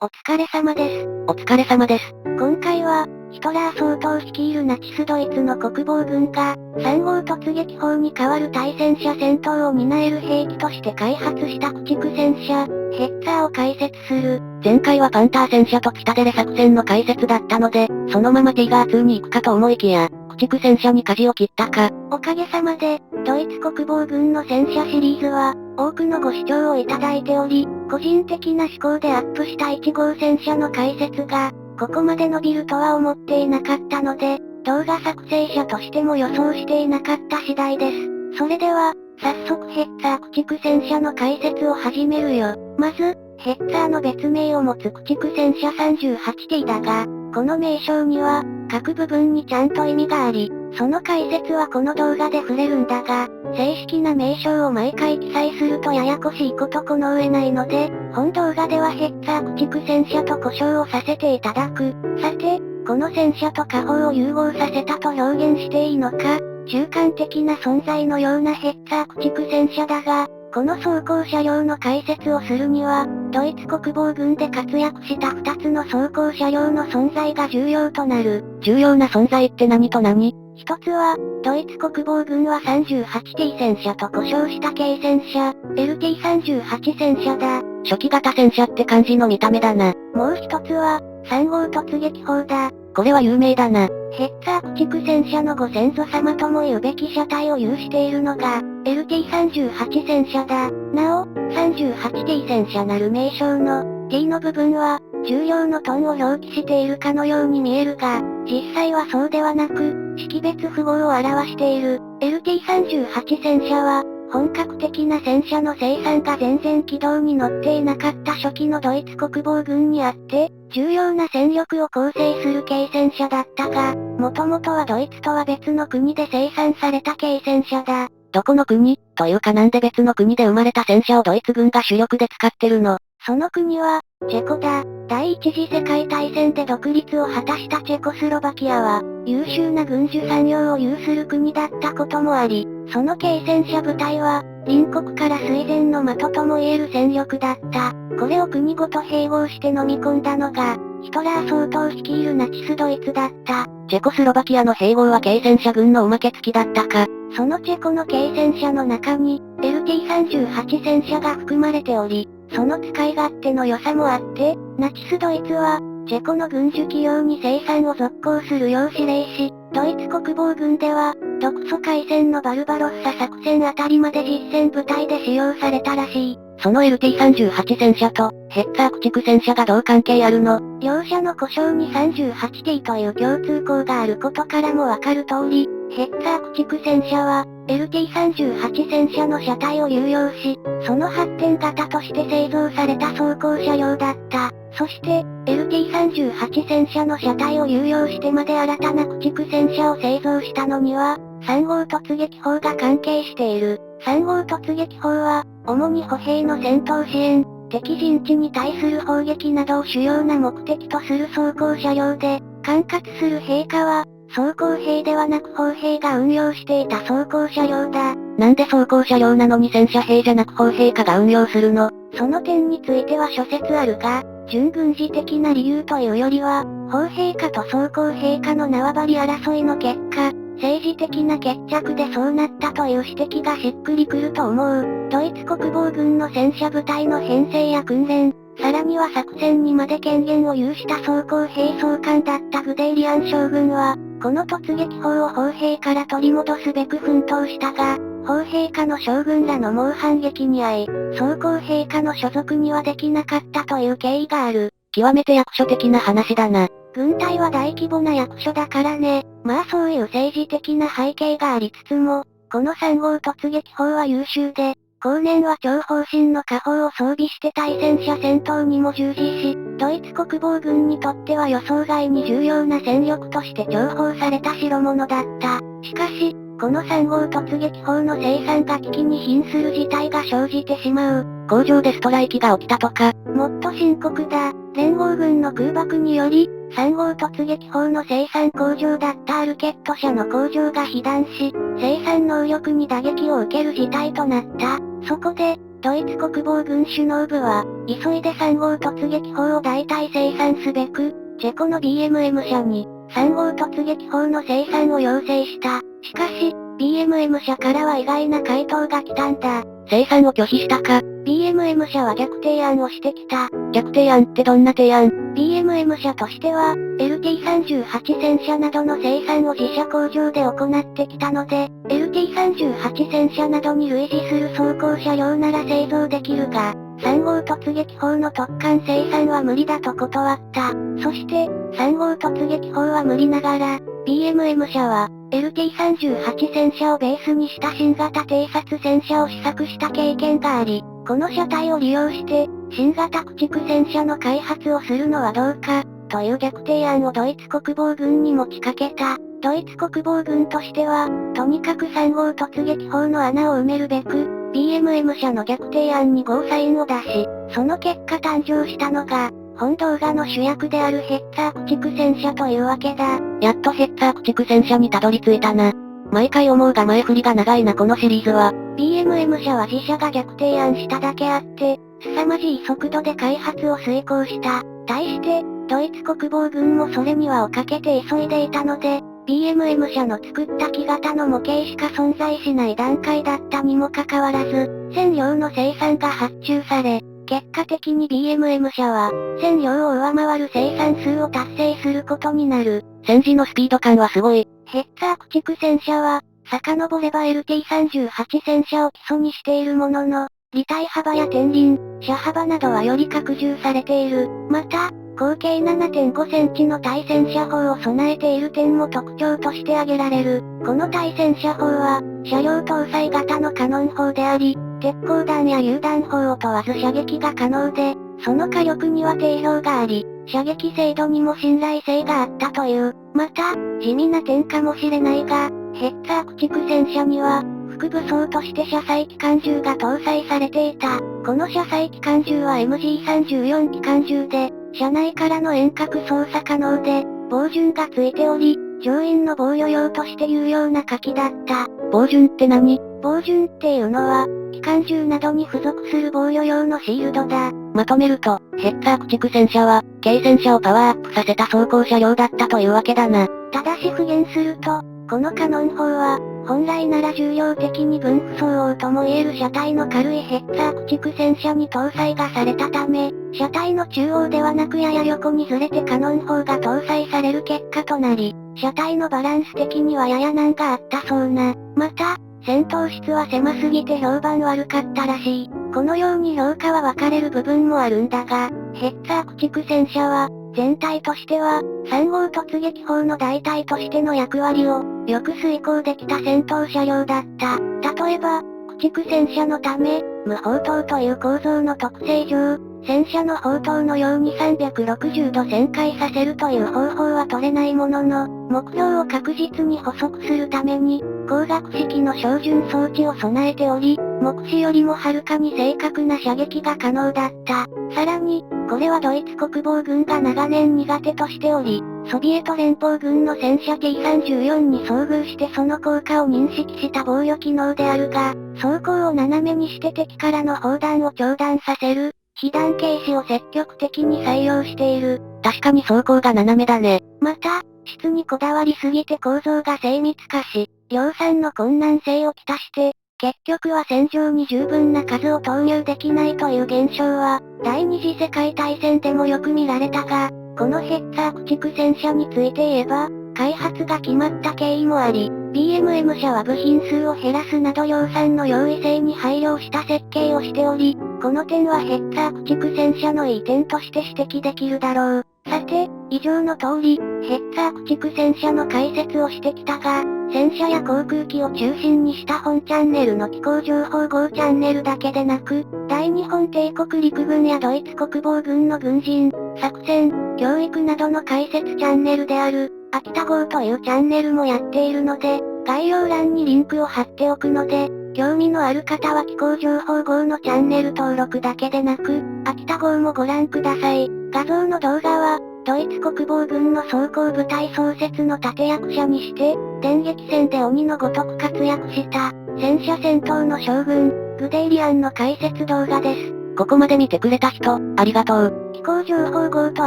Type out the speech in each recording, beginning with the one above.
お疲れ様です。お疲れ様です。今回は、ヒトラー総統率いるナチスドイツの国防軍が、3号突撃砲に代わる対戦車戦闘を担える兵器として開発した駆逐戦車、ヘッツァーを解説する。前回はパンター戦車と北デレ作戦の解説だったので、そのままティガー2に行くかと思いきや、駆逐戦車に舵を切ったか。おかげさまで、ドイツ国防軍の戦車シリーズは、多くのご視聴をいただいており、個人的な思考でアップした1号戦車の解説が、ここまで伸びるとは思っていなかったので、動画作成者としても予想していなかった次第です。それでは、早速ヘッツァー駆逐戦車の解説を始めるよ。まず、ヘッツァーの別名を持つ駆逐戦車 38T だが、この名称には、各部分にちゃんと意味があり、その解説はこの動画で触れるんだが、正式な名称を毎回記載するとややこしいことこの上ないので、本動画ではヘッツァー駆逐戦車と呼称をさせていただく。さて、この戦車と火砲を融合させたと表現していいのか、中間的な存在のようなヘッツァー駆逐戦車だが、この装甲車両の解説をするには、ドイツ国防軍で活躍した2つの装甲車両の存在が重要となる。重要な存在って何と何？一つは、ドイツ国防軍は 38T 戦車と呼称した軽戦車、LT38 戦車だ。初期型戦車って感じの見た目だな。もう一つは、3号突撃砲だ。これは有名だな。ヘッツァー駆逐戦車のご先祖様とも言うべき車体を有しているのが、LT38 戦車だ。なお、38T 戦車なる名称の T の部分は、重量のトンを表記しているかのように見えるが、実際はそうではなく、識別符号を表している。LT38 戦車は、本格的な戦車の生産が全然軌道に乗っていなかった初期のドイツ国防軍にあって、重要な戦力を構成する軽戦車だったが、もともとはドイツとは別の国で生産された軽戦車だ。どこの国？というかなんで別の国で生まれた戦車をドイツ軍が主力で使ってるの？その国は、チェコだ。第一次世界大戦で独立を果たしたチェコスロバキアは、優秀な軍需産業を有する国だったこともあり、その軽戦車部隊は、隣国から水前の的とも言える戦力だった。これを国ごと併合して飲み込んだのが、ヒトラー総統率いるナチスドイツだった。チェコスロバキアの併合は軽戦車軍のおまけ付きだったか。そのチェコの軽戦車の中に、LT38 戦車が含まれており、その使い勝手の良さもあって、ナチスドイツは、チェコの軍需企業に生産を続行するよう指令し、ドイツ国防軍では、独ソ海戦のバルバロッサ作戦あたりまで実戦部隊で使用されたらしい。その LT38 戦車と、ヘッツァー駆逐戦車がどう関係あるの？両者の呼称に 38T という共通項があることからもわかる通り、ヘッツァー駆逐戦車は、LT38 戦車の車体を有用し、その発展型として製造された装甲車両だった。そして、LT38 戦車の車体を有用してまで新たな駆逐戦車を製造したのには、3号突撃砲が関係している。3号突撃砲は、主に歩兵の戦闘支援、敵陣地に対する砲撃などを主要な目的とする装甲車両で、管轄する兵科は、装甲兵ではなく砲兵が運用していた装甲車両だ。なんで装甲車両なのに戦車兵じゃなく砲兵科が運用するの？その点については諸説あるが、準軍事的な理由というよりは、砲兵科と装甲兵科の縄張り争いの結果、政治的な決着でそうなったという指摘がしっくりくると思う。ドイツ国防軍の戦車部隊の編成や訓練、さらには作戦にまで権限を有した装甲兵総監だったグデイリアン将軍は、この突撃砲を砲兵から取り戻すべく奮闘したが、砲兵科の将軍らの猛反撃に遭い、装甲兵科の所属にはできなかったという経緯がある。極めて役所的な話だな。軍隊は大規模な役所だからね。まあそういう政治的な背景がありつつも、この3号突撃砲は優秀で、後年は超砲身の火砲を装備して対戦車戦闘にも従事し、ドイツ国防軍にとっては予想外に重要な戦力として重宝された代物だった。しかし、この3号突撃砲の生産が危機に瀕する事態が生じてしまう。工場でストライキが起きたとか。もっと深刻だ。連合軍の空爆により、3号突撃砲の生産工場だったアルケット社の工場が被弾し、生産能力に打撃を受ける事態となった。そこで、ドイツ国防軍首脳部は、急いで3号突撃砲を代替生産すべく、チェコの BMM 社に、3号突撃砲の生産を要請した。しかし、BMM 社からは意外な回答が来たんだ。生産を拒否したか。BMM 社は逆提案をしてきた。逆提案ってどんな提案？ BMM 社としては、LT38 戦車などの生産を自社工場で行ってきたので、LT38 戦車などに類似する装甲車両なら製造できるが、3号突撃砲の特艦生産は無理だと断った。そして、3号突撃砲は無理ながら、BMM 社は、LT38 戦車をベースにした新型偵察戦車を試作した経験があり、この車体を利用して、新型駆逐戦車の開発をするのはどうか、という逆提案をドイツ国防軍に持ちかけた。ドイツ国防軍としては、とにかく3号突撃砲の穴を埋めるべく、BMM 社の逆提案にゴーサインを出し、その結果誕生したのが、本動画の主役であるヘッツァー駆逐戦車というわけだ。やっとヘッツァー駆逐戦車にたどり着いたな。毎回思うが前振りが長いなこのシリーズは。BMM 社は自社が逆提案しただけあって、凄まじい速度で開発を遂行した。対して、ドイツ国防軍もそれには追っかけて急いでいたので、BMM 社の作った木型の模型しか存在しない段階だったにもかかわらず、1000両の生産が発注され、結果的に BMM 社は、1000両を上回る生産数を達成することになる。戦時のスピード感はすごい。ヘッツァー駆逐戦車は、遡れば LT38 戦車を基礎にしているものの、履帯幅や天輪、車幅などはより拡充されている。また、合計7.5センチの対戦車砲を備えている点も特徴として挙げられる。この対戦車砲は、車両搭載型のカノン砲であり、鉄鋼弾や榴弾砲を問わず射撃が可能で、その火力には定評があり、射撃精度にも信頼性があったという。また、地味な点かもしれないが、ヘッツァー駆逐戦車には、副武装として車載機関銃が搭載されていた。この車載機関銃は MG34 機関銃で、車内からの遠隔操作可能で、防順がついており、乗員の防御用として有用な火器だった。防順って何？防順っていうのは、機関銃などに付属する防御用のシールドだ。まとめると、ヘッツァー駆逐戦車は、軽戦車をパワーアップさせた装甲車両だったというわけだな。ただし復元すると、このカノン砲は、本来なら重量的に分不相応とも言える車体の軽いヘッツァー駆逐戦車に搭載がされたため、車体の中央ではなくやや横にずれてカノン砲が搭載される結果となり、車体のバランス的にはやや難があったそうな。また、戦闘室は狭すぎて評判悪かったらしい。このように評価は分かれる部分もあるんだが、ヘッツァー駆逐戦車は、全体としては、3号突撃砲の代替としての役割を、よく遂行できた戦闘車両だった。例えば、駆逐戦車のため、無砲塔という構造の特性上、戦車の砲塔のように360度旋回させるという方法は取れないものの、目標を確実に捕捉するために、光学式の照準装置を備えており、目視よりもはるかに正確な射撃が可能だった。さらに、これはドイツ国防軍が長年苦手としており、ソビエト連邦軍の戦車 T34 に遭遇してその効果を認識した防御機能であるが、装甲を斜めにして敵からの砲弾を長弾させる、被弾軽視を積極的に採用している。確かに装甲が斜めだね。また、質にこだわりすぎて構造が精密化し、量産の困難性をきたして、結局は戦場に十分な数を投入できないという現象は、第二次世界大戦でもよく見られたが、このヘッツァー駆逐戦車について言えば、開発が決まった経緯もあり、BMM 社は部品数を減らすなど量産の容易性に配慮した設計をしており、この点はヘッツァー駆逐戦車のいい点として指摘できるだろう。さて、以上の通り、ヘッツァー駆逐戦車の解説をしてきたが、戦車や航空機を中心にした本チャンネルの機構情報5チャンネルだけでなく、大日本帝国陸軍やドイツ国防軍の軍人、作戦、教育などの解説チャンネルである、秋田号というチャンネルもやっているので、概要欄にリンクを貼っておくので、興味のある方は機構情報号のチャンネル登録だけでなく、秋田号もご覧ください。画像の動画は、ドイツ国防軍の装甲部隊創設の立役者にして、電撃戦で鬼のごとく活躍した、戦車戦闘の将軍、グデイリアンの解説動画です。ここまで見てくれた人、ありがとう。気候情報号と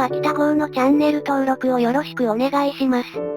秋田号のチャンネル登録をよろしくお願いします。